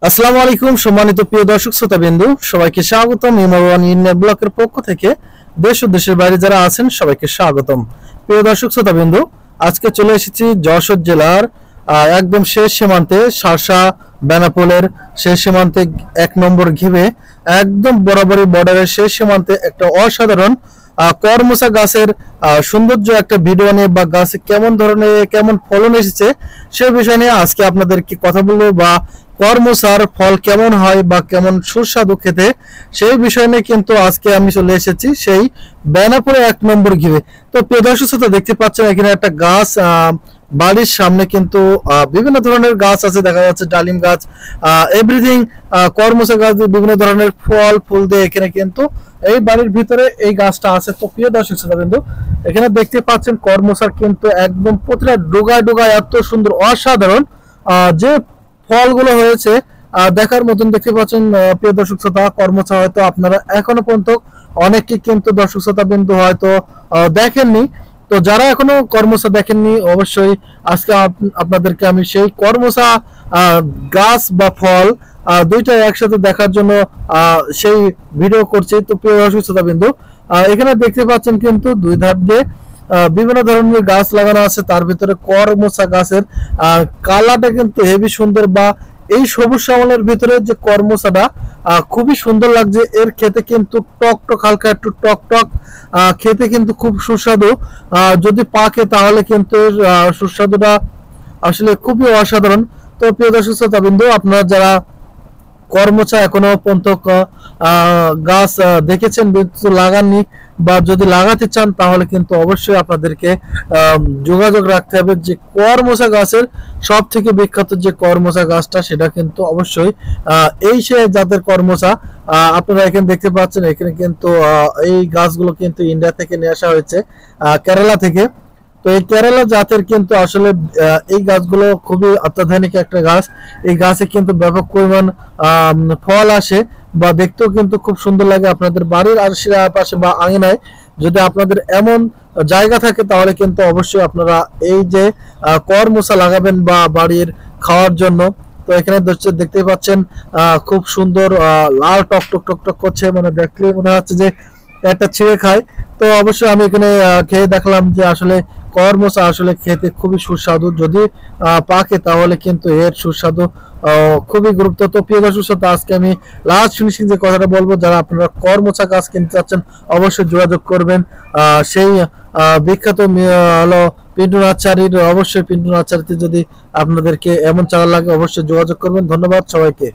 আসসালামু আলাইকুম সম্মানিত প্রিয় দর্শক শ্রোতাবিন্দু, সবাইকে স্বাগতম ইমরান ইন্ডিয়া ব্লকের পক্ষ থেকে। দেশ ও দেশের বাইরে যারা আছেন সবাইকে স্বাগতম। প্রিয় দর্শক শ্রোতাবিন্দু, আজকে চলে এসেছি যশোর জেলার একদম শেষ সীমান্তে শার্শা বেনাপোলের শেষ সীমান্তে 1 নম্বর ঘিবে একদম বরাবরই বর্ডারের শেষ সীমান্তে একটা অসাধারণ করমচা গাছের সৌন্দর্য একটা ভিডিও নিয়ে বা গাছে কেমন ধরনের কেমন ফলন এসেছে সে বিষয় নিয়ে আজকে আপনাদেরকে কথা বলবো, বা করমচার ফল কেমন হয় বা কেমন সুস্বাদু খেতে সেই বিষয় নিয়ে কিন্তু আজকে আমি চলে এসেছি সেই বেনাপোলে 1 নম্বর ঘিরে। তো প্রিয় দর্শক শ্রোতা, দেখতে পাচ্ছেন এখানে একটা গাছ, বাড়ির সামনে কিন্তু বিভিন্ন ধরনের গাছ আছে, দেখা যাচ্ছে ডালিম গাছ, এভরিথিং করমচা গাছ, বিভিন্ন ধরনের ফল ফুল দিয়ে এখানে কিন্তু এই বাড়ির ভিতরে এই গাছটা আছে। তো প্রিয় দর্শক শ্রোতা বিন্দু, এখানে দেখতে পাচ্ছেন করমচার কিন্তু একদম প্রতিটা ডোগায় ডোগায় এত সুন্দর অসাধারণ যে ফলগুলো হয়েছে দেখার মতন। দেখতে পাচ্ছেন প্রিয় দর্শক শ্রোতা, করমচা হয়তো আপনারা এখনো পর্যন্ত অনেকেই কিন্তু দর্শক শ্রোতা বিন্দু হয়তো দেখেননি। তো যারা এখনো করমচা দেখেননি, অবশ্যই আজকে আপনাদেরকে আমি সেই করমচা গাছ বা ফল দুইটা একসাথে দেখার জন্য সেই ভিডিও করছি। তো প্রিয় দর্শক শ্রোতা বিন্দু, এখানে দেখতে পাচ্ছেন কিন্তু দুই ধার দিয়ে বিভিন্ন ধরনের গাছ লাগানো আছে, তার ভিতরে করমচা গাছের কালারটা কিন্তু হেভি সুন্দর, বা এই সবুজ শ্যামলের ভিতরে যে করমচাটা খুবই সুন্দর লাগছে। এর খেতে কিন্তু টক টক, হালকা একটু টক টক খেতে কিন্তু খুব সুস্বাদু। যদি পাকে তাহলে কিন্তু এর সুস্বাদুটা আসলে খুবই অসাধারণ। তো প্রিয় দর্শক শ্রোতা বিন্দু, আপনারা যারা করমচা এখনো পর্যন্ত গাছ দেখেছেন কিন্তু লাগাননি, বা যদি লাগাতে চান তাহলে কিন্তু অবশ্যই আপনাদেরকে যোগাযোগ রাখতে হবে। যে করমচা গাছের সব থেকে বিখ্যাত যে করমচা গাছটা, সেটা কিন্তু অবশ্যই এই সে জাতের করমচা। আপনারা এখানে দেখতে পাচ্ছেন, এখানে কিন্তু এই গাছগুলো কিন্তু ইন্ডিয়া থেকে নিয়ে আসা হয়েছে, কেরালা থেকে। তো এই কেরালা জাতের কিন্তু আসলে এই গাছগুলো খুবই অত্যাধুনিক একটা গাছ। এই গাছে কিন্তু ব্যাপক পরিমাণ ফল আসে, বা দেখতেও কিন্তু খুব সুন্দর লাগে। আপনাদের বাড়ির আশেপাশে বা আঙিনায় যদি আপনাদের এমন জায়গা থাকে তাহলে কিন্তু অবশ্যই আপনারা এই যে করমচা লাগাবেন বা বাড়ির খাওয়ার জন্য। তো এখানে দেখতেই পাচ্ছেন খুব সুন্দর লাল টক টক টক টক করছে, মানে দেখলে মনে হচ্ছে যে একটা ছিঁড়ে খায়। তো অবশ্যই আমি এখানে খেয়ে দেখলাম যে আসলে করমচা আসলে খেতে খুবই সুস্বাদু, যদি পাকে তাহলে কিন্তু এর সুস্বাদু খুবই গুরুত্ব। তো প্রিয় দর্শক শ্রোতা, আজকে আমি লাস্ট ফিনিশিং যে কথাটা বলবো, যারা আপনারা করমচা গাছ কিনতে চাচ্ছেন অবশ্যই যোগাযোগ করবেন সেই বিখ্যাত হলো পিন্টু নার্সারির। অবশ্যই পিন্টু নার্সারিতে যদি আপনাদেরকে এমন চারা লাগে অবশ্যই যোগাযোগ করবেন। ধন্যবাদ সবাইকে।